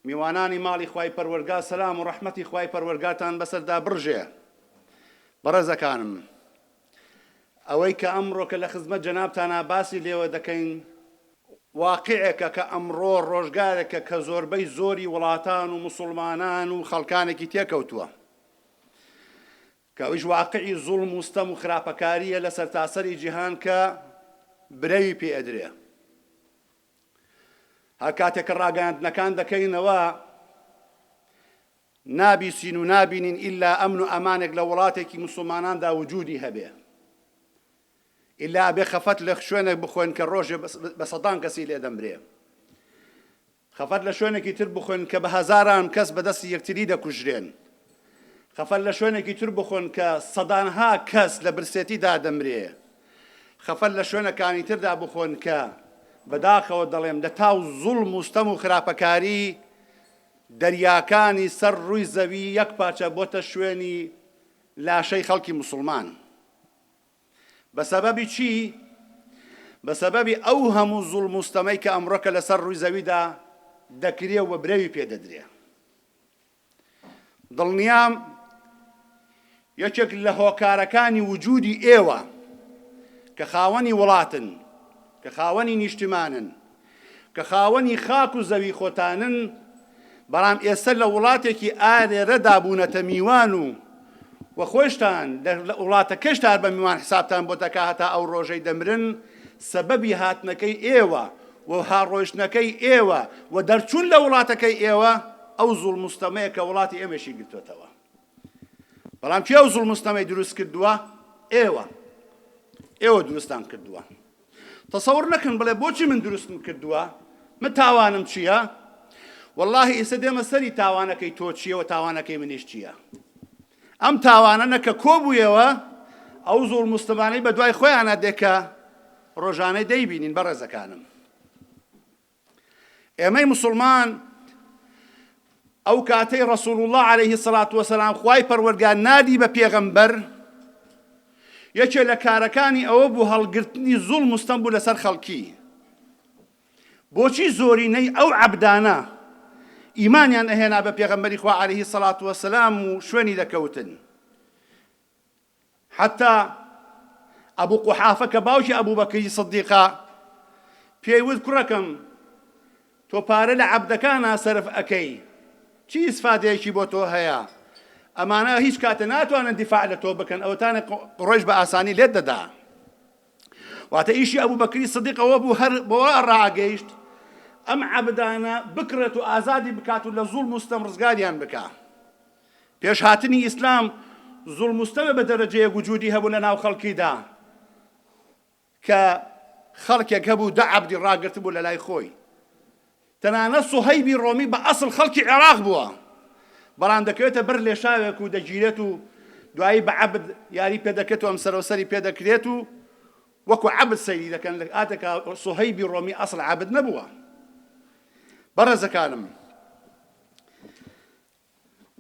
میوانانی ماڵی خوای پەروەردگار سەلام و ڕەحمەتی خوای پەروەردگارتان بەسەردا بڕژێ. بەڕێزەکانم، ئەوەی کە ئەمڕۆ کە لە خزمەت جەنابتانە باسی لێوە دەکەین واقعێکە کە ئەمڕۆ ڕۆژگارێکە کە زۆربەی زۆری وڵاتان و موسڵمانان و خەڵکانێکی تێکەوتووە، کە ئەویش واقعی زوڵم و ستەم و خراپەکاریە لە سەرتاسەری جیهان کە برەوی پێ ئەدرێ. هەر کاتێک کە ڕاگەیاندنەکان دەکەینەوە نابیسین و نابینین ئیلا ئەمن و ئەمانێک لە وڵاتێکی موسڵماناندا وجودی هەبێ، ئیلا بێ خەفەت لە شوێنێک بخۆین کە ڕۆژێ بە سەدان کەسی لێ دەمرێ، خەفەت لە شوێنێکی تر بخۆین کە بە هەزاران کەس بەدەستی یەکتری دەکوژرێن، خەفەت لە شوێنێکی تر بخۆن کە سەدانها کەس لە برسێتیدا دەمرێ، خەفەت لە شوێنەکانی تردا بخۆن کە بەداخەوە دەڵێم لە تاو زوڵم و ستەم و خراپەکاری دەریاکانی سەر ڕووی زەوی یەک پارچە بۆتە شوێنی لاشەی خەڵکی موسڵمان. بە سەبەبی چی؟ بە سەبەبی ئەو هەموو زوڵم و ستەمەی کە ئەمڕۆکە لەسەر ڕووی زەویدا دەکرێ و برەوی پێدەدرێ. دڵنیام یەکێک لە هۆکارەکانی وجودی ئێوە کە خاوەنی وڵاتن، کە خاوەنی نیشتمانن، کە خاوەنی خاک و زەوی خۆتانن، بەڵام ئێستا لە وڵاتێکی ئارێرەدا بوونەتە میوان و خۆشتان لە وڵاتەکەش تا بە میوان حسابتان بۆ دەکا هەتا ئەو ڕۆژەی دەمرن، سەبەبی هاتنەکەی ئێوە و هاڕۆیشتنەکەی ئێوە و دەرچوون لە وڵاتەکەی ئێوە ئەو زوڵم و ستەمەیە کە وڵاتی ئێمەشی گرتوێتەوە. بەڵام کێ ئەو زوڵم و ستەمەی دروست کردووە؟ ئێوە دروستان کردووە. تەسەوڕ نەکەن بڵێ بۆچی من دروستم کردووە، من تاوانم چییە؟ وەڵڵاهی ئێستا دێمە سەری تاوانەکەی تۆ چییە و تاوانەکەی منیش چییە. ئەم تاوانە کە کۆبوویەوە ئەو زوڵم و ستەمانەی بە دوای خۆیانە دێکە ڕۆژانەی دەیبینین. بەڕێزەکانم، ئێمەی موسڵمان ئەو کاتەی ڕەسوڵ الله عەلەیهی سەڵات وەسەلام خوای پەروەردگار نادی بە پێغەمبەر، یەکێک لە کارەکانی ئەوە بوو هەڵگرتنی زوڵم و ستەم بوو لەسەر خەڵکی. بۆچی زۆرینەی ئەو عەبدانە ئیمانیان ئەهێنا بە پێغەمبەری خوا عەلەیهی سەڵات وەسەلام و شوێنی دەکەوتن. حتا ئەبوو قوحافە کە باوکی ئەبووبەکری سیدیقە پێی وت کوڕەکەم تۆ پارە لە عەبدەکانە سەرف ئەکەی، چی ئیسفادەیەکی بۆ تۆ هەیە؟ ئەمانە هیچ کاتە ناتوانن دیفاع لە تۆ بکەن، ئەوەتانە قڕۆیش بە ئاسانی لێت دەدا. واتە ئیشی ئەبووبەکری سیدیق ئەوە بوو هەر بەوە ڕائگەیشت ئەم عەبدانە بکرێت و ئازادی بکات و لە زوڵم و ستەم ڕزگاریان بکا. پێش هاتنی ئیسلام زوڵم و ستەمە بە دەرەجەیەک وجودی هەبوو لە ناو خەڵکیدا کە خەڵکێک هەبوو دە عەبدی ڕاگرت بوو لە لای خۆی. تەنانەت سوهەیبی ڕۆمی بە ئەسڵ خەڵکی عێراق بووە، بەڵام دەکەوێتە بەر لێشاوێک و دەگیرێت و دوایی بە عەبد یاری پێدەکەێت و ئەم سەرۆسەری پێدەکرێت و وەکو عەبد سەیری دەکەن. ئاتەکە سوهەیبی ڕۆمی ئەسڵ عەبد نەبووە. بەڕێزەکانم،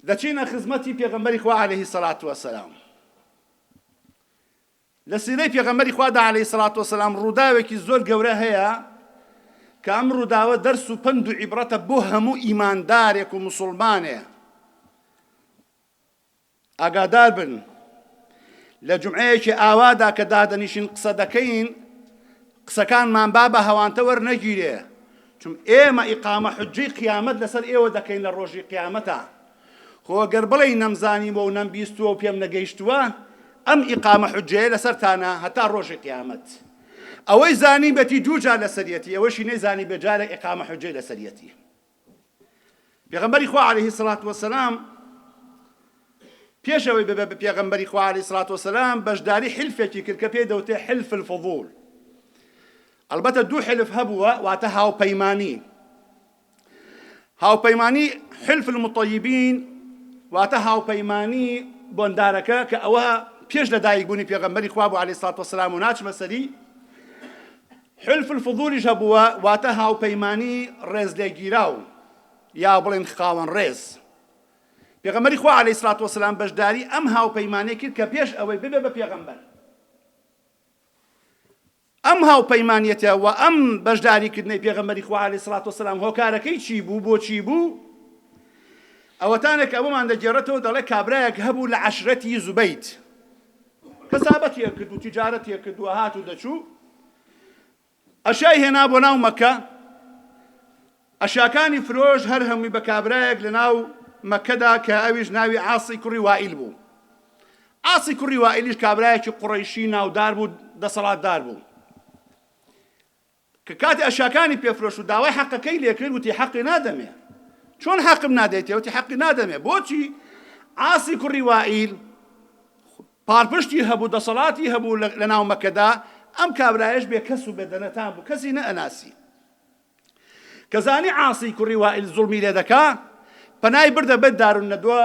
دەچینە خزمەتی پێغەمبەری خوا عەلەیهی سەڵات وەسەلام. لە سیرەی پێغەمبەری خوادا عەلەیهی سەڵات وەسەلام ڕووداوێکی زۆر گەورە هەیە کە ئەم ڕووداوە دەرس و پند و عیبرەتە بۆ هەموو ئیماندارێک و موسڵمانێ. ئاگادار بن لە جومعەیەکی ئاوادا کە دادەنیشین قسە دەکەین، قسەکانمان با بە هەوانتە وەرنەگیرێ، چون ئێمە ئیقامە حوجەی قیامەت لەسەر ئێوە دەکەین لە ڕۆژی قیامەتە. خۆ گەر بڵێی نەمزانیمەوە و نەمبیستووە و پێم نەگەیشتووە، ئەم ئیقامە حوجەیە لەسەرتانە هەتا ڕۆژی قیامەت. ئەوەی زانی بەتی دوو جار لەسەریەتی، ئەوەشی نەیزانی بێجارە ئیقامە حوجەی لەسەریەتی. پێغەمبەری خوا عەلەیهی سەڵات وەسەلام پێشەوەی ببێ بە پێغەمبەری خوا عەلەیهی سەڵات وەسەلام بەشداری حلفێکی کرد کە پێی دەوتێ حلف الفضول. البەتە دوو حلف هەبووە، واتە هاوپەیمانی. هاوپەیمانی حلف المطەیبین واتە هاوپەیمانی بۆندارەکە کە ئەوە پێش لە دایکبوونی پێغەمبەری خوا بوو عەلەیهی سەڵات وەسەلام و ناچمە سەری. حلف الفضولیش هەبووە، واتە هاوپەیمانی ڕێزلێگیراو یا بڵێن خاوەن ڕێز. پێغەمبەری خوا عەلەیهی سەڵات وەسەلام بەشداری ئەم هاوپەیمانیە کرد کە پێش ئەوەی ببێ بە پێغەمبەر. ئەم هاوپەیمانیەتە و ئەم بەشداریکردنەی پێغەمبەری خوا عەلەیهی سەڵات وەسەلام هۆکارەکەی چی بوو؟ بۆچی بوو؟ ئەوەتانێک ئەوەمان دەگێڕێتەوە دەڵێ کابرایەک هەبوو لە عەشرەتی زوبەیت کەسابەتیە کرد و تیجارەتیە کرد و هات و دەچوو ئەشیای هێنا بۆ ناو مەکە ئەشیاکانی فرۆش هەر هەمووی بە کابرایەک لە ناو مەکەدا کە ئەویش ناوی عاسی کوڕی وائیل بوو عاسی کوڕی وائیلیش کابرایەکی قوڕەیشی ناودار بوو دەسەڵاتدار بوو کە کاتی ئەشیاکانی پێفرۆش و داوای حەقەکەی لێ کرد وتی حەقی نادەمێ چۆن حەقم نادەیتێ وتی حەقی نادەمێ بۆچی عاسی کوڕی وائیل پاڵپشتی هەبوو دەسەڵاتی هەبوو لە ناو مەکەدا ئەم کابرایەش بێ کەس و بێدەنەتان بوو کەسی نەئەناسی کەزانی عاسی کوڕی وائیل زوڵمی لێ دەکا پەنای بردە بەر دارونەدوە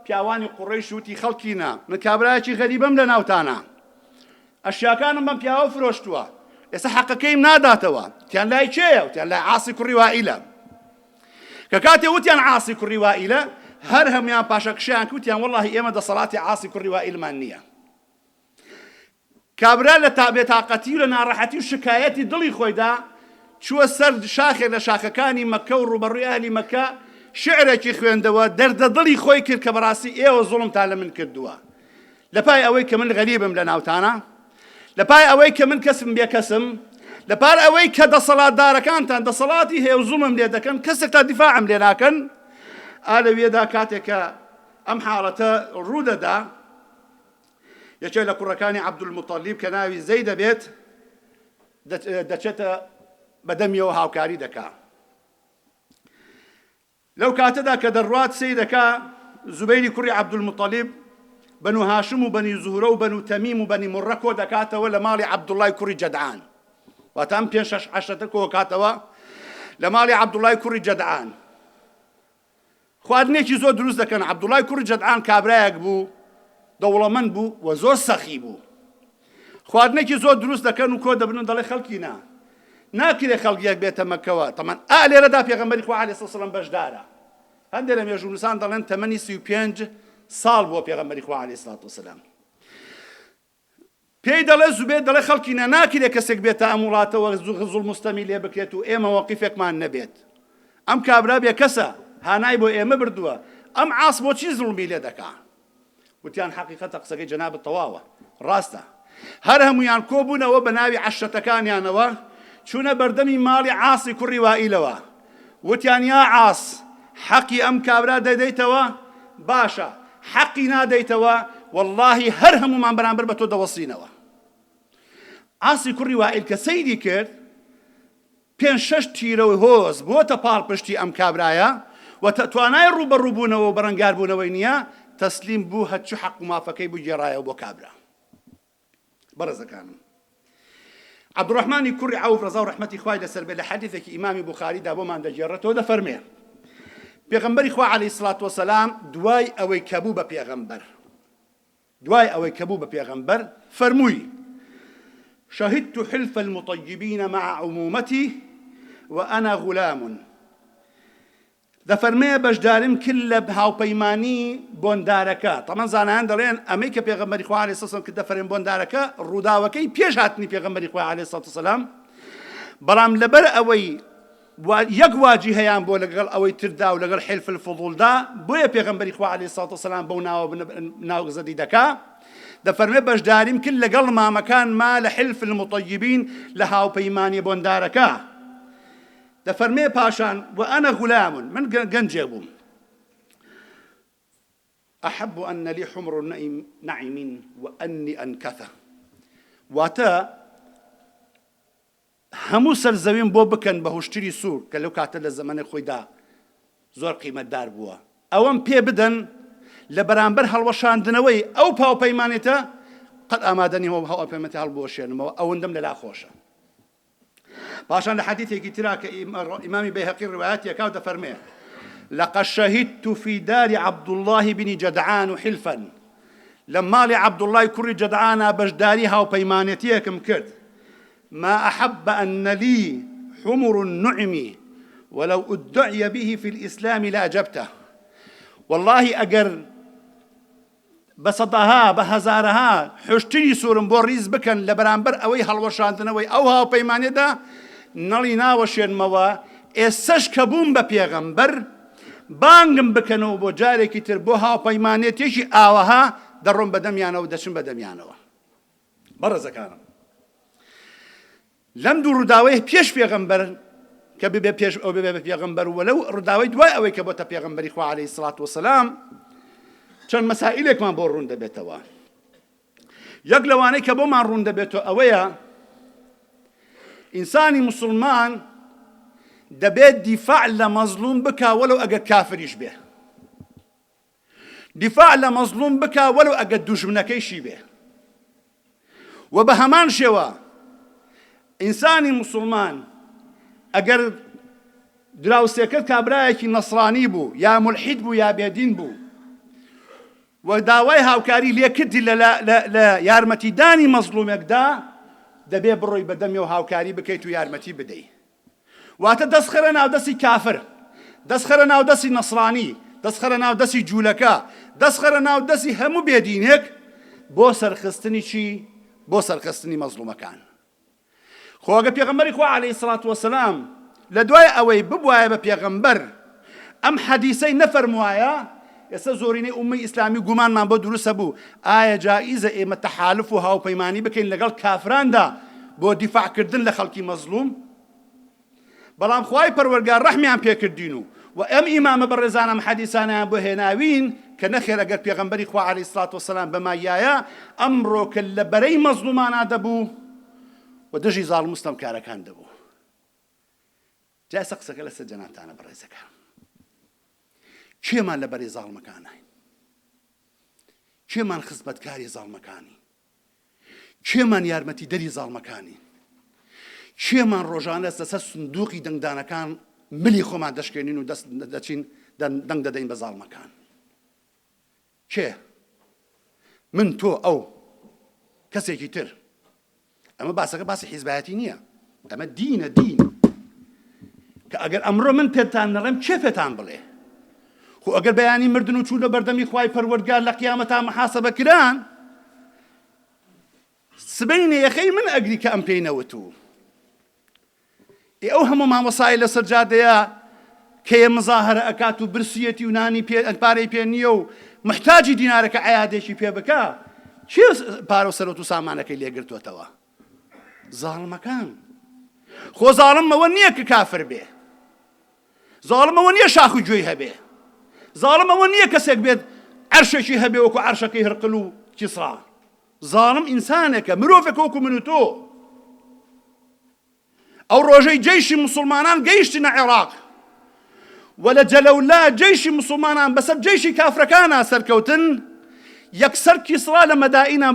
پیاوانی قوڕەیش وتی خەڵکینە من کابرایەکی غەریبەم لە ناوتانە ئەشیاکانم بەم پیاوە فرۆشتووە ئێستا حەقەکەیم ناداتەوە تیان لای کێیە وتیان لای عاسی کوڕی وائیلە کە کاتێ وتیان عاسی کوڕی وائیلە هەر هەمویان پاشەکشیان کەوتیان وەڵڵاهی ئێمە دەسەڵاتی عاسی کوڕی وائیلمان نییە کابرا لە بێتاقەتی و لە ناڕەحەتی و شکایەتی دڵی خۆیدا چووە سەر شاخێک لە شاخەکانی مەکە و ڕوبەڕووی ئەهلی مەکە شعرێکی خوێندەوە دەردە دڵی خۆی کرد کە بەڕاستی ئێوە زوڵمتان لە من کردووە لەپای ئەوەی کە من غەریبم لە ناوتانە لەپای ئەوەی کە من کەسم بێ کەسم لەپار ئەوەی کە دەسەڵاتدارەکانتان دەسەڵاتی هەیە و زوڵمم لێ دەکەن کەسێک تا دیفاعم لێ ناکەن لەوێدا کاتێکە ئەم حاڵەتە ڕوودەدا یەکێک لە کوڕەکانی عەبدولموتەلیب کە ناوی زەید دەبێت دەچێتە بەدەمیەوە هاوکاری دەکا لەو کاتەدا کە دەڕوات سەیدەکا زوبەیری کوڕی عەبدولموتەلیب بەنو هاشم و بەنی زوهرە و بەنو تەمیم و بەنی موڕە کۆ دەکاتەوە لە ماڵی عەبدوڵای کوڕی جەدعان واتە ئەم پێنج شەش عەشرەتە کۆ کاتەوە لە ماڵی عەبدوڵای کوڕی جەدعان خواردنێکی زۆر دروست دەکەن عەبدوڵای کوڕی جەدعان کابرایەک بوو دەوڵەمەند بوو و زۆر سەخی بوو خواردنێکی زۆر دروست دەکەن و کۆ دەبن و دەڵێ خەڵکینە ناکرێ خەڵکیەک بێتە مەکەوە تەمان لێرەدا پێغەمبەری خوا عەلەیهی سەلام بەشدارە هەندێک لە مێژوونووسان دەڵێن تەمەنی 35 ساڵ بۆ پێغەمبەری خوا عەلەیهی سەلام پێی دەڵێ زوبێر دەڵێ خەڵکینە ناکرێ کەسێک بێتە ئەم وڵاتەوە زوڵ مستەمی لێ بکرێت و ئێمە وەقیفێکمان نەبێت ئەم کابرا بێ کەسە هانای بۆ ئێمە بردووە ئەم عاس بۆچی زوڵمی لێ دەکا وتیان حەقیقەتە قسەکەی جەنابەت تەواوە ڕاستە هەر هەمویان کۆبوونەوە بە ناوی عەشرەتەکانیانەوە چوونە بەردەمی ماڵی عاسی کوڕی وائیلەوە وتیان یا عاس حەقی ئەم کابرا دەدەیتەوە باشە حەقی نادەیتەوە واللهی هەر هەمومان بەرامبەر بە تۆ دەوەسینەوە عاسی کوڕی وائیل کە سەیری کرد پێنج شەش تیرەوەی هۆز بۆتە پاڵپشتی ئەم کابرایە و توانای ڕوبەڕووبوونەوە و بەرەنگاربوونەوەی نییە تەسلیم بوو هەرچی حەق و مافەکەی بوو گێڕایەوە بۆ کابرا بەڕێزەکانم عەبدوڕەحمانی کوڕی عەوف ڕەزا و ڕەحمەتی خوای لەسەر بێ لە حەدیثێکی ئیمامی بوخاریدا بۆمان دەگێڕێتەوە دەفەرمێ پێغەمبەری خوا عەلەیهی سڵات وەسەلام دوای ئەوەی کە بوو بە پێغەمبەر فەرمووی شهدت حلف المطيبين مع عمومتي وأنا غلام دەفەرمێ بەشداریم کرد لە هاوپەیمانی بۆندارەکە تەمان زانایان دەڵێن ئەمەی کە پێغەمبەری خوا عەلەیهی سەلام کە دەفەرمێن بۆندارەکە ڕووداوەکەی پێش هاتنی پێغەمبەری خوا عەلەیهی سەلام بەڵام لەبەر ئەوەی یەک واجی هەیان بۆ لەگەڵ ئەوەی تردا و لەگەڵ حلف الفضولدا بۆیە پێغەمبەری خوا عەلەیهی سەلام بەو ناوگەزەدی دەکا دەفەرمێ بەشداریم کرد لەگەڵ مامەکانما لە حلف المطيبين لە هاوپەیمانی بۆندارەکە دەفەرمێ پاشان وأنا غلام من گەنجێ بووم أحب أن لي حمر نعم وأني أنكثة واتە هەموو سەرزەویم بۆ بکەن بە هوشتری سوور کە لەو کاتە لە زەمانە خۆیدا زۆر قیمەتدار بووە ئەوەم پێ بدەن لە بەرامبەر هەڵوەشاندنەوەی ئەو پاوپەیمانێتە قەت ئامادەنی هەڵوەپەیمەتی هەڵبوەشێنمەوە ئەوەندەم لەلا خۆشە باشان لە حەدیثێکی ترا کە ئیمامی بەیهەقی ڕوایەتی یەکاو دەفەرمێ لقد شهدت في دار عبد الله بن جدعان حلفا لە ماڵی عەبدوڵای کوڕی جەدعانە بەشداری هاوپەیمانێتیەکم کرد ما أحب أن لي حمر النعم ولو ادعي به في الإسلام لأجبته والله أجر بەسەدەها بە هەزارەها حوشتری سوورم بۆ ڕیز بکەن لە بەرامبەر ئەوەی هەڵوەشاندنەوەی ئەو هاوپەیمانێدا نەڵی ناوەشێنمەوە ئێستەش کە بووم بە پێغەمبەر بانگم بکەنەوە بۆ جارێکی تر بۆ هاوپەیمانێتێکی ئاوەها دەڕۆم بەدەمیانەوە دەچم بەدەمیانەوە. بەڕێزەکانم، لەم دوو ڕووداوەی پێش پێغەمبەر کە ببێ پێش ئەو ببێ پێغەمبەر و لەو ڕووداوەی دوای ئەوەی کە بۆتە پێغەمبەری خوا عەلەیهی سڵات وسەلام چەند مەسائلێکمان بۆ ڕوون دەبێتەوە. یەک لەوانەی کە بۆمان ڕوون دەبێتەوە ئەوەیە ئینسانی موسڵمان دەبێت دیفاع لە مەزلوم بکا وەلەو ئەگەر کافریش بێ، دیفاع لە مەزلوم بکا وەلەو ئەگەر دوژمنەکەیشی بێ. و بە هەمان شێوە ئینسانی موسڵمان ئەگەر دراوسێکرد کابرایەکی نەسڕانی بوو یا مولحید بوو یا بێدین بوو و داوای هاوکاری لێ کردی لە یارمەتیدانی مەزلومێکدا، دەبێ بڕۆی بەدەمی و هاوکاری بکەیت و یارمەتی بدەی. واتە دەستخەرە ناودەستی کافر، دەستخەرە ناودەستی نەسڕانی، دەستخەرە ناودەستی جوولەکە، دەستخەرە ناودەستی هەموو بێدینێک بۆ سەرخستنی چی؟ بۆ سەرخستنی مەزلومەکان. خۆ ئەگە پێغەمبەری خوا عەلەیهی سڵات وسەلام لە دوای ئەوەی ببوایە بە پێغەمبەر ئەم حەدیسەی نەفەرموایە، ئێستا زۆرینەی ئومەی ئیسلامی گومانمان بۆ دروستە بوو ئایا جائیزە ئێمە تەحالف و هاوپەیمانی بکەین لەگەڵ کافراندا بۆ دیفاعکردن لە خەڵکی مەزلوم؟ بەڵام خوای پەروەردگار ڕەحمیان پێکردین و ئەم ئیمامە بەڕێزانم حەدیسانیان بۆ هێناوین کە نەخێر ئەگەر پێغەمبەری خوا عەلەیهی سڵات وسەلام بەمایایە ئەمڕۆ کە لە بەرەی مەزلومانە دەبوو و دژی زاڵم مستەمکارەکان دەبوو. جا ئێستا قسەکە لەسەر جەنابتانە بەڕێزەکان، کێمان لە بەرەی زاڵمەکانین؟ کێمان خزمەتکاری زاڵمەکانی؟ کێمان یارمەتی دەری زاڵمەکانی؟ کێمان ڕۆژانە لەسەر سندوقی دەنگدانەکان ملی خۆمان دەشکێنین و دەچین دەنگ دەدەین بە زاڵمەکان؟ کێ؟ من، تۆ، ئەو، کەسێکی تر؟ ئەمە باسەکە باسی حیزبایەتی نییە، ئەمە دینە، دین کە ئەگەر ئەمڕۆ من پێتان نەڵێم کێ پێتان بڵێ؟ خۆ ئەگەر بەیانی مردن و چوونە بەردەمی خوای پەروەردگار لە قیامەتا محاسەبە کران، سبەینە یەخەی من ئەگری کە ئەم پێی نەوتوو. ئەو هەموو مامۆسای لەسەر جادەیە کەیە مزاهرە ئەکات و برسیەتی و نانی پارەی پێ نییە و محتاجی دینارەکە عەیادێکی پێ بکە، چی پارە و سەرۆت و سامانەکەی لێگرتووەتەوە؟ زاڵمەکان. خۆ زاڵم ئەوە نییە کە کافر بێ، زاڵم ئەوە نییە شاخ و گوێی هەبێ، زاڵم ئەوە نییە کەسێک بێت عەرشێکی هەبێ وەکو عەرشەکەی هەرقل و کیسڕا. زاڵم ئینسانێکە، مرۆڤێکە وەکو من و تۆ. ئەو ڕۆژەی جەیشی موسڵمانان گەیشتنە عێراق و لە جەلەولا جەیشی موسڵمانان بەسەر جەیشی کافرەکانە سەرکەوتن، یەکسەر کیسڕا لە مەدائینە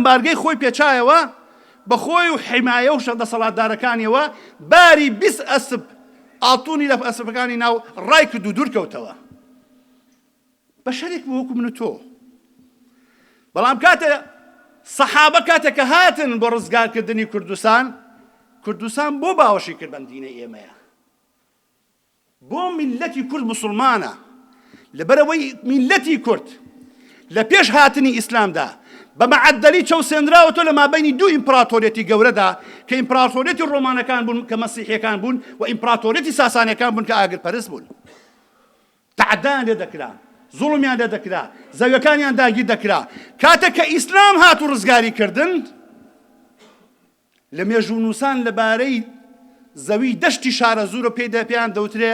بارگەی خۆی پێچایەوە بە خۆی و حیمایە و دەسەڵاتدارەکانیەوە باری 20 ئەسپ ئاڵتوونی لە ئەسپەکانی ناو ڕای کرد و دوورکەوتەوە. بە شەرێک بوو وەکو من و تۆ. بەڵام کاتێ سەحابە کاتێک کە هاتن بۆ ڕزگارکردنی کوردستان، کوردستان بۆ باوەشی کرد بەم دینە ئێمەیە، بۆ میلەتی کورد موسڵمانە، لەبەرەوەی میلەتی کورد لە پێش هاتنی ئیسلامدا بە مەعەدەلی چەوسێنراوەتەوە لە مابەینی دوو ئیمپراتۆریەتی گەورەدا کە ئیمپراتۆریەتی ڕۆمانەکان بوون کە مەسیحیەکان بوون و ئیمپراتۆریەتی ساسانیەکان بوون کە ئاگرپەرست بوون. تەعەدایان لێ دەکرا، زوڵمیان لێ دەکرا، زەویەکانیان داگیر دەکرا. کاتێک کە ئیسلام هات و ڕزگاری کردن، لە مێژوونووسان لەبارەی زەوی دەشتی شارە زوورە پێیان دەوترێ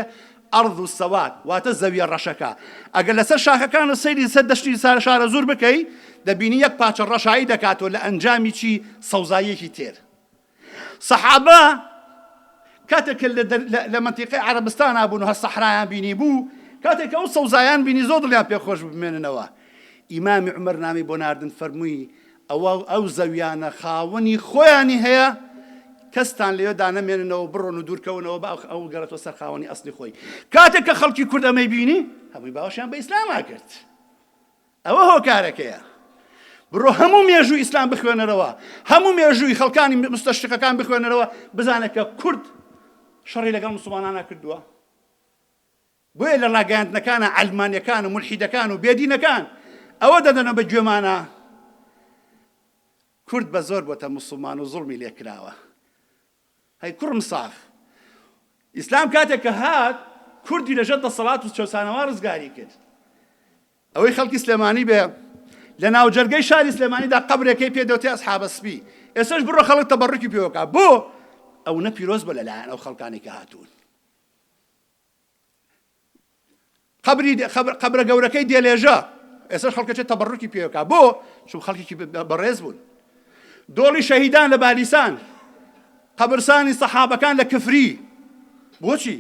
ئەرض و سەوات، واتە زەویە ڕەشەکە. ئەگەر لەسەر شاخەکانە سەیری سەر دەشتی شارە زوور بکەی، دەبینی یەک پاچە ڕەشایی دەکاتەوە لە ئەنجامی چی؟ سەوزاییەکی تێر. سەحابە کاتێک لە مەنتیقەی عەرەبستانە بوون و هەر سەحرایان بینی بوو، کاتێک ئەو سەوزایان بینی زۆر دڵیان پێخۆش بمێننەوە. ئیمامی عومەر نامی بۆ ناردن، فەرمووی ئەو زەویانە خاوەنی خۆیانی هەیە، کەستان لێدا نەمێننەوە بڕۆن و دوورکەونەوە بە ئەو گەڕێتەوە سەر خاوەنی ئەسلی خۆی. کاتێک کە خەڵکی کورد ئەمەی بینی، هەمووی باوەشیان بە ئیسلاما کرد. ئەوە هۆکارەکەیە. بڕۆ هەموو مێژووی ئیسلام بخوێنەرەوە، هەموو مێژووی خەڵکانی مستەشرقەکان بخوێنەرەوە، بزانێت کە کورد شەڕی لەگەڵ موسڵمانانە کردووە. بۆیە لە ڕاگەیاندنەکانە عەلمانیەکان و مولحیدەکان و بێدینەکان ئەوە دەدەنەوە بە گوێمانە کورد بە زۆر بۆتە موسڵمان و زوڵمی لێکراوە. هەی کوڕم ساخ، ئیسلام کاتێک کە هات کوردی لەژەر دەسەڵات و چەسانەوە ڕزگاری کرد ئەوەی خەڵکی سلێمانی بێ لە ناوجەرگەی شاری سلێمانیدا قەبرێکەی پێدەوتی ئەسحابە سپی ئێستاش بڕۆ خەڵک تەبەڕوکی پێوەکە بۆ ئەو نە پیرۆز بە لەلایەن ئەو خەڵکانی کە هاتوون قەبرە گەورەکەی دێلێژە ئێستاش خەڵکەچێت تەبەڕوکی پێوەکە بۆ چون خەڵکی بەڕێز بوون دۆڵی شەهیدان لە بالیسان قەبرسانی سەحابەکان لە کفری بۆچی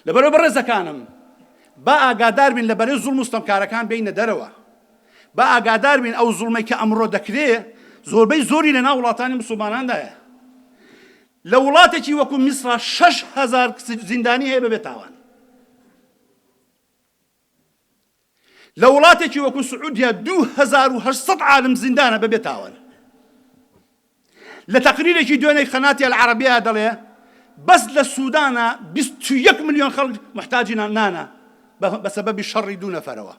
لەبەرەوە بەڕێزەکانم با ئاگادار بین لەبەرەی زوڵم و ستەمکارەکان بینە دەرەوە با ئاگادار بین ئەو زوڵمەی کە ئەمڕۆ دەکرێت زۆربەی زۆری لە ناو وڵاتانی موسڵماناندایە لە وڵاتێکی وەکو میسرا 6,000 زیندانی هەیە بەبێ تاوان لە وڵاتێکی وەکو سعودیا 2,800 عالم زیندانە بەبێ تاوان لە تەقریرێکی دوێنەی خەناتی العەرەبیە دەڵێ بەس لە سوودانە 21 ملیۆن خەڵک محتاجی نانە بەسەبەبی شەڕی دوو نەفەرەوە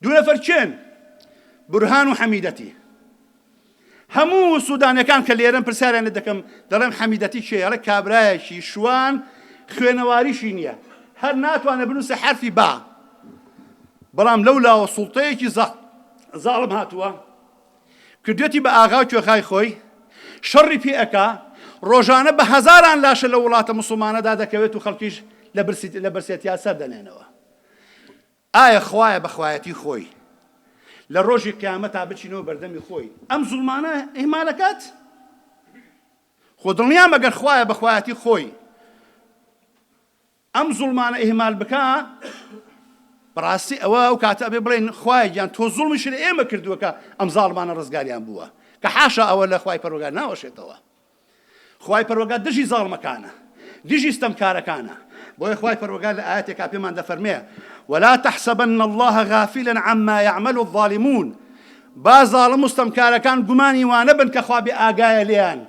دوو نەفەر چێن بورهان و حەمیدەتی هەموو سوودانیەکان کە لێرەن پرسیاریان لێ دەکەم دەڵێم حەمیدەتی کێ ئەڵێ کابرایەکی شوان خوێنەواریشی نییە هەر ناتوانە بنووسە حرفی با بەڵام لەولاوە سوڵتەیەکی زاڵم هاتووە کردوێتی بە ئاغا و کوێخای خۆی شەڕی پێ ئەکا ڕۆژانە بە هەزاران لاشە لە وڵاتە موسڵمانەدا دەکەوێت و خەڵکیش لە بەرسێتیا سەر دەنێنەوە ئایا خوایە بەخوایەتی خۆی لە ڕۆژی قیامەتا بچینەوە بەردەمی خۆی ئەم زوڵمانە ئیهمالەکات خۆ دڵنیام ئەگەر خوایە بەخوایەتی خۆی ئەم زوڵمانە ئیهمال بکا بەڕاستی ئەوە ئەو کاتە ئەبێ بڵێن خوای گیان تۆ زوڵمیش لە ئێمە کردووە کە ئەم زاڵمانە ڕزگاریان بووە کە حاشا ئەوە لە خوای پەروەردگار ناوەشێتەوە خوای پەروەردگار دژی زاڵمەکانە دژی ستەمکارەکانە بۆیە خوای پەروەردگار لە ئاەتێکا پێمان دەفەرمێ ولا تحسبن الله غافلا عما يعمل الظالمون با ظالم و ستەمکارەکان گومانی وانە بن کە خوا بێ ئاگایە لێیان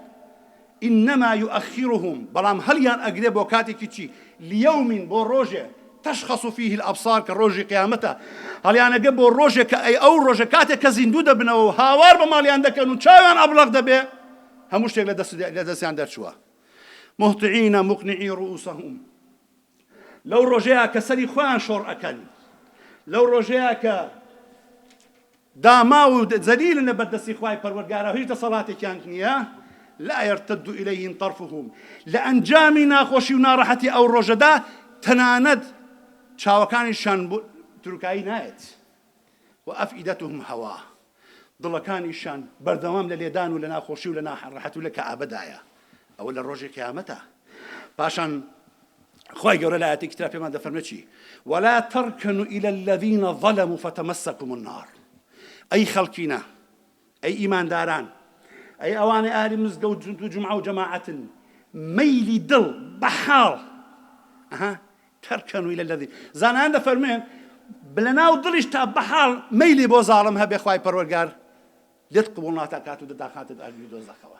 إنما يؤخرهم بەڵام هەڵیان ئەگرێ بۆ کاتێکی چی لیەومین بۆ ڕۆژێ تشخص فيه الأبصار كروج قيامته هل يعني قبل روجة كأي أو روجة كاتة كزندودة بنو هاوار بمالي عندك إنه شايان أبلغ دبي هموش تقول لدرس عندك شوا مهطعين مقنعي رؤوسهم لو روجة كسري خوان شور أكل لو روجة ك داماو ذليل نبدس إخوائي پروردگارا هیچ صلاتي كانت نياه لا يرتد إليهم طرفهم لأنجامنا خوشيونا راحتي أو روجدا تناند چاوەکانیشان بۆ تروکایی نایەت و ئەفئیدەتهم هەوا دڵەکانیشان بەردەوام لە لێدان و لە ناخۆشی و لە ناڕەحەت و لە کەئابەدایە ئەوە لە ڕۆژی قیامەتە پاشان خۆی گەورە لە ئاەتێکی ترا پێمان دەفەرمێ چی ولا تركنوا إلى الذين ظلموا فتمسكم النار ئەی خەڵکینە ئەی ئیمانداران ئەی ئەوانەی ئاهلی مزگەوت و جومعە و جەماعەتن مەیلی دڵ بەحاڵ تركنوا إلى الذي زانان دەفەرمێن بلەناو دڵیش تا بەحاڵ مەیلی بۆ زاڵم هەبێ خوای پەروەردگار لێت قبوڵ ناتاکات و دەداخاتت ئاگری دۆزەخەوە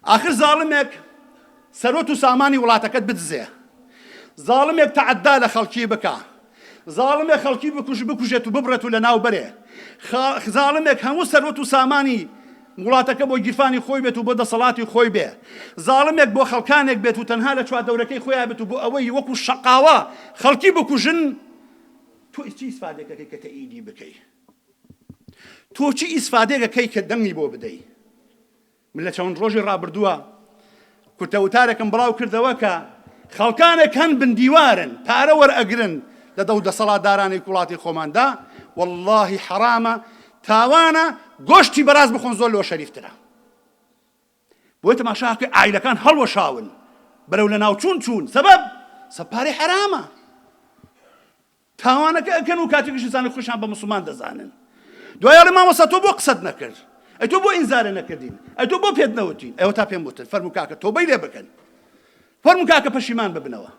ئاخر زاڵمێک سەرۆت و سامانی وڵاتەکەت بدزێ زاڵمێک تەعەدا لە خەڵکی بکە زاڵمێک خەڵکی بکوژێت و ببڕێت و لە ناو بەرێ زاڵمێک هەموو سەرۆت و سامانی وڵاتەکە بۆ گیرفانی خۆی بێت و بۆ دەسەڵاتی خۆی بێ زاڵمێک بۆ خەڵکانێک بێت و تەنها لە چوادەورەکەی خۆیان بێت و بۆ ئەوەی وەکو شەقاوە خەڵکی بکوژن تۆ چی ئیسفادێکەکەی کە تەئیدی بکەی تۆ چی ئیسفادێکەکەی کە دەنگی بۆ بدەی من لە چەند ڕۆژی ڕابردووە کورتەوتارێکم بڵاو کردەوە کە خەڵکانێک هەن بندیوارن پارە وەرئەگرن لە دەو دەسەڵاتدارانی وڵاتی خۆماندا واللهی حرامە تاوانە گۆشتی بەراز بخۆن زۆر لەوە شەریفترە بۆیە تەماشاکە ئایلەکان هەڵوەشاون بەرەو لە ناوچوون چوون سەبەب سەپاری حرامە تاوانەکە ئەکەن و کاتێکیش زانە خۆشیان بە موسڵمان دەزانن دوای ئەڵێ مامۆستا تۆ بۆ قسەت نەکرد ئەی تۆ بۆ ئینزارە نەکردین ئەی تۆ بۆ پێت نەوتین ئەوە تا پێم وتن فەرموو کاکە تۆبەی لێ بکەن فەرموو کاکە پەشیمان ببنەوە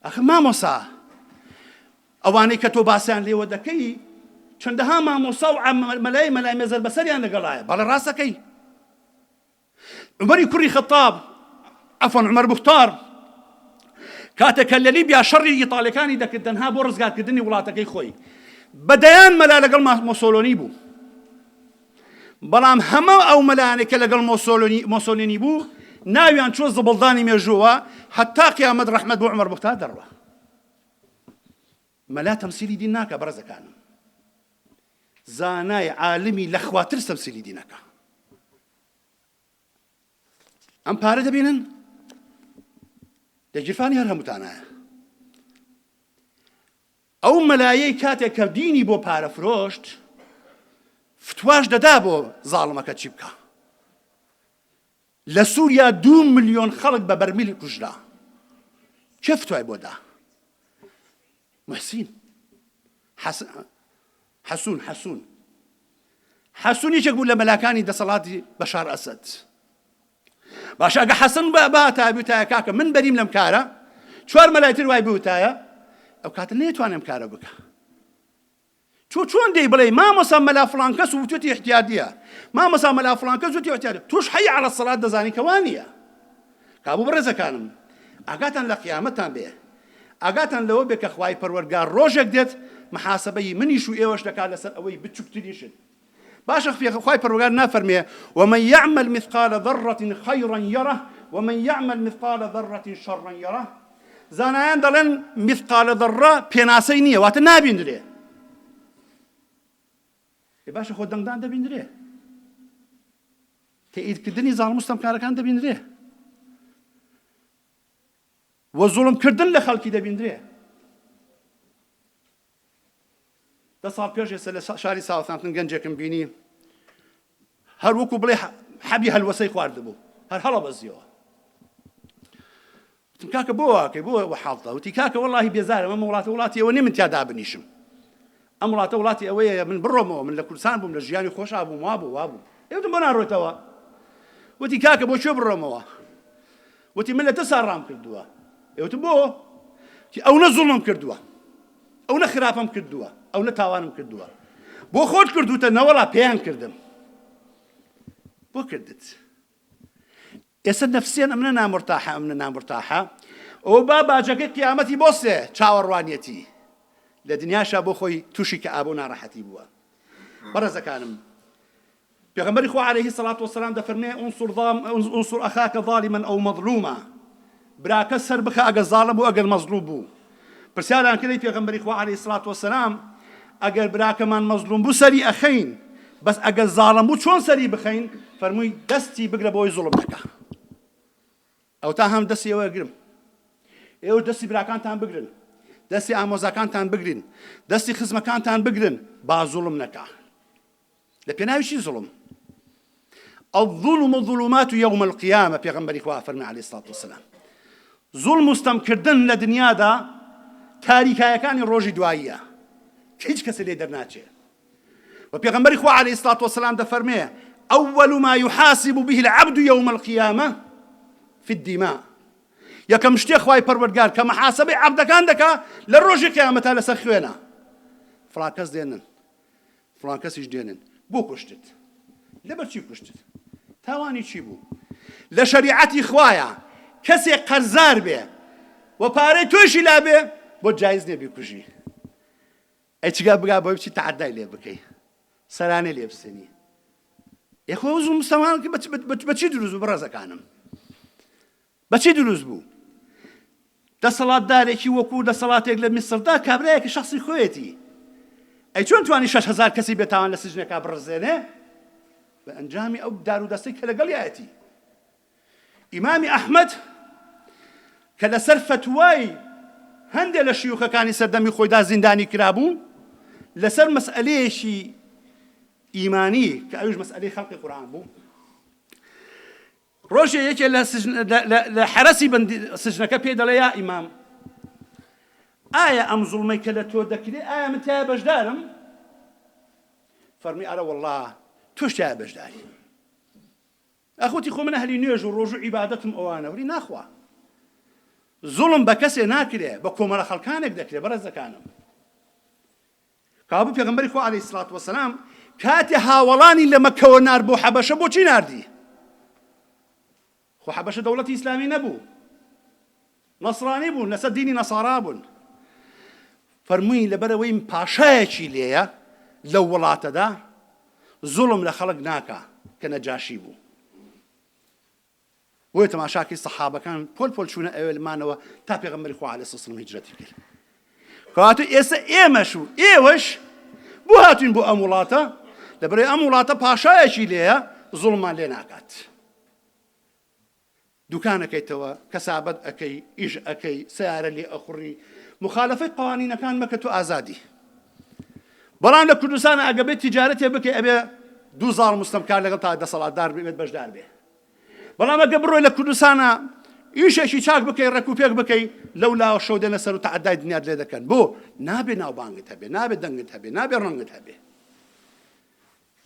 ئەخ مامۆسا ئەوانەی کە تۆ باسییان لێوە دەکەی چەندەها مامۆسا و مەلای مەزەر بەسەریان لەگەڵایە بەڵێ ڕاستەکەی عومەری کوڕی خەتاب عەفوەن عومەر موختار کاتێکە لە لیبیا شەڕی ئیتاڵیەکانی دەکرد تەنها بۆ ڕزگارکردنی وڵاتەکەی خۆی بەدەیان مەلا لەگەڵ مۆسۆلۆنی بوو بەڵام هەموو ئەو مەلایانێک کە لەگەڵ مۆسۆلینی بوو ناویان چۆ زبڵدانی مێژووە هەتا قیامەت ڕەحمەت بۆ عومەر بوختا دەڕوە مەلا تەمسیلی دین ناکە بەڕێزەکانم زانای عالمی لە خواتر تەمسیلی دینەکە ئەم پارە دەبینن دەگیرفانی هەر هەمووتانایە ئەو مەلایەی کاتێک کە دینی بۆ پارە فرۆشت فتواش دەدا بۆ زاڵمەکە چی بکە لە سووریا 2 ملیۆن خەڵک بە بەرمیل کوژرا چێ فتوای بۆ دا محسین حەسوون یەکێک بوو لە مەلاکانی دەسەڵاتی بەشار ئەسەد باشە ئەگە حەسن بەهاتای بوتایە کاکە من بەریم لەم کارە 4 مەلایتر وای بوتایە ئەو کاتە نەیەتوانێم کارە بکە چۆن دەی بڵێ مامۆسا مەلا فڵان کەس و توێتی احتیاطیە مامۆسا مەلا فڵان کەس وتی احتیاطیە توش حەی عەلە السەڵات دەزانی کەوا نییە کابوو بەڕێزەکانم ئاگاتان لە قیامەتان بێ ئاگاتان لەوە بێ کە خوای پەروەردگار ڕۆژێک دێت محاسبەی منیش و ئێوەش دەکات لەسەر ئەوەی بچووکتریشن باشە خوای پەروەردگار نافەرمێ ومن يعمل مثقال ذرة خيرا يره ومن يعمل مثقال ذرة شرا يره زانایان دەڵێن مثقال ذرة پێناسەی نییە واتە نابیندرێ باشە خۆ دەنگدان دەبیندرێ تەئیدکردنی زاڵم و ستەمکارەکان دەبیندرێ وە زوڵمکردن لە خەڵکی دەبیندرێ 10 ساڵ پێش ئێستا لە شاری ساوثهامپتن گەنجێکم بینی هەر وەکو بڵێ حەبی هەلوەسەی خواردبوو هەر هەڵە بەزیەوە وتم کاکە بۆ واکەی بۆ ئەوە حاڵتە وتی کاکە وەڵڵاهی بێزارم ئەمە وڵاتی ئەوە نێ من تیا دابنیشم ئەم وڵاتە وڵاتی ئەوەیە من بڕۆمەوە من لە کوردستان بووم لە ژیانی خۆشا بووم وابوو ئێوتم بۆ ناڕۆیتەوە وتی کاکە بۆ کوێ بڕۆمەوە وتی من لە 10 ساڵ ڕام کردووە ئێوتم بۆ ئەو نە زوڵمم کردووە ئەو نە خراپەم کردووە ئەو نە تاوانم کردووە بۆ خۆت کردوتە نەوەڵا پێیان کردم بۆ کردت ئێستا نەفسیان ئەمنە نامرتاحە ئەوە با باجەکەی قیامەتی بۆسێ چاوەڕوانیەتی لە دنیاشا بۆ خۆی تووشی کە ئابوو ناڕەحەتی بووە بەڕێزەکانم پێغەمبەری خوا عەلەیهی سەڵات وەسەلام دەفەرمێ ئونسور ئەخاکە ظالما ئەو مەظلوما براکە سەر بخە ئەگەر زاڵم بوو ئەگەر مەظلوم بوو پرسیاریان کردی پێغەمبەری خوا عەلەیهی سەڵات وەسەلام ئەگەر براکەمان مەظلوم بوو سەری ئەخەین بەس ئەگەر زاڵم بوو چۆن سەری بخەین فەرمووی دەستی بگرە بۆی زوڵم نەکە ئەو تا هەم دەستی ئێوە گرم ئێوە دەستی براکانتان بگرن دەستی ئامۆزاکانتان بگرین دەستی خزمەکانتان بگرن با زوڵم نەکە لە پێناویشی زوڵم الظلم ظلمات يوم القيامة پێغەمبەری خوا فەرمی عەلەیهی سەڵات وەسەلام زوڵم و ستەمکردن لە دنیادا تاریکایەکانی ڕۆژی دواییە کە هیچ کەسە لێ دەرناچێ و پێغەمبەری خوا عەلەیهی سەڵات وەسەلام دەفەرمێ أول ما يحاسب به العبد يوم القيامة في الدماء یەکەم شتێک خوای پەروەردگار کە مەحاسەبەی عەبدەکان دەکا لە ڕۆژی قیامەتە لەسەر خوێنە فڵان کەس دێنن فڵان کەسیش دێنن بۆ کوشتت لەبەر چی کوشتت تاوانی چی بوو لە شەریعەتی خوایە کەسێک قەرزار بێ و پارەی تۆشی لا بێ بۆ جایز نییە بیکوژی ئەی چگا بگا بۆی بچی تەعەدای لێ بکەی سەرانێ لێ بسێنی یەخۆ زوڵم مستەمان بەچی دروست بوو بەڕێزەکانم بەچی دروست بوو دەسەڵاتدارێکی وەکو دەسەڵاتێک لە میسردا کابرایەکی شەخسی خۆیەتی ئەی چۆن توانی 6,000 کەسی بێتاوان لە سجنێکا بڕزێنێ بە ئەنجامی ئەو دار و دەستەی کە لەگەڵ یایەتی ئیمامی ئەحمەد کە لەسەر فتوای هەندێک لە شیوخەکانی سەردەمی خۆیدا زیندانی کرابوو لەسەر مەسئلەیەکی ئیمانی کە ئەویش مەسئلەی خەڵقی قورئان بوو ڕۆژێ یەکێ لە حەرەسی سجنەکە پێ دەڵێ یا ئیمام ئایا ئەم زوڵمەی کە لە تۆ دەکرێ ئایا من تایە بەشدارم فەرمی ئەرە وەڵڵا تۆش تایە بەشداری ئەخوتی خۆ من ئەهلی نوێژ و ڕۆژ و عیبادەتم ئەوانە وری ناخوا زوڵم بە کەسێ ناکرێ بە کۆمەڵە خەڵکانێک دەکرێ بەڕێزەکانم کابوو پێغەمبەری خوا عەلەیهی سەڵات وەسەلام کاتێ هاوڵانی لە مەکەوە نار بۆ حەبەشە بۆچی ناردی خۆ حەبەشە دەوڵەتی ئیسلامی نەبوو نەسڕانی بوون لەسەر دینی نەسارا بوون فەرمووی لەبەرەوەی پاشایەکی لێیە لەو وڵاتەدا زوڵم لە خەڵک ناکا کە نەجاشی بوو بۆیە تەماشاکەی سەحابەکان پۆل چوونە ئێوەمانەوە تا پێغەمبەری خوا عەلەیهی سڵام هیجرەتی کرد. کەواتە ئێستا ئێمەش و ئێوەش بۆ هاتوین بۆ ئەم وڵاتە لەبەرەوەی ئەم وڵاتە پاشایەکی لێیە زوڵمان لێ ناکات. دوکانەکەیتەوە کەسابەت ئەەکەی ئیش ئەەکەی سیارە لێ ئەخوڕی مخالفەی قوانینەکان مەکە تۆ ئازادی. بەڵام لە کوردستانە ئەگەبێت تیجارەتێ بکەی ئەبێ 2000 مستەمکار لەگەڵ تا دەسەڵاتدار بێت بەشدار بێ. بەڵام ئەگە بڕۆی لە کوردستانە ئیشێکی چاک بکەی ڕێکوپێک بکەی لەولا شەو دێنە سەر و تەعەدای دنیات لێ دەکەن. بۆ نابێ ناوبانگت هەبێ، نابێ دەنگت هەبێ، نابێ ڕەنگت هەبێ.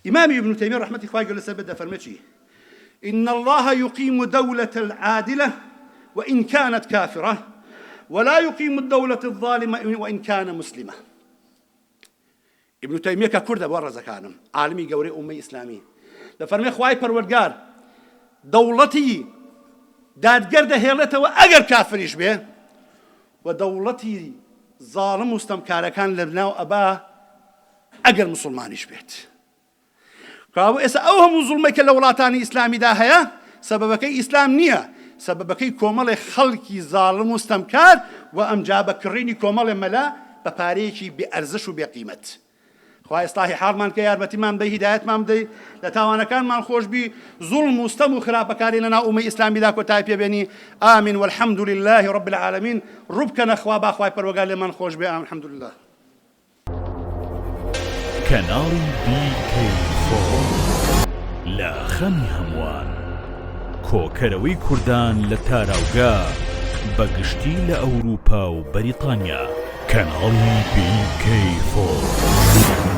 ئیمامی ابن تەیمیە ڕەحمەتی خوای گەورە لەسەر بێت دەفەرمێ چی؟ إن الله يقيم دولة العادلة وإن كانت كافرة ولا يقيم الدولة الظالمة وإن كان مسلمة. ابن تيمية ككرد ورز كانم عالمي جوري أمي إسلامي لفرمي خواي پروردگار دولتي دادگرد هيلته وأجر كافريش به ودولتي ظالم مستمكار كان لبناو أباه أجر مسلمانيش بيت. كابو إسا أوهم ظلمك لولاتاني إسلامي دا هيا سببكي إسلام نية سببكي كومال خلقي ظالم مستمكار وأم جاب كريني كومال ملا بباريكي بأرزش وبقيمة. خواهي إصلاحي حالمان كي ياربتي مام دي هدايت مام دي لتاوانا كان مان خوش بي ظلم مستم وخراب كاري لنا أمي إسلامي داكو تايب يبيني آمين والحمد لله رب العالمين ربكنا خوابا خواهي پروقال لمن خوش بي آمين الحمد لله. کەناڵی BK4 لە خەمی هەمووان کۆکەرەوەی کوردان لە تاراوگا بەگشتی لە ئەوروپا و بەریتانیا. کەناڵی BK4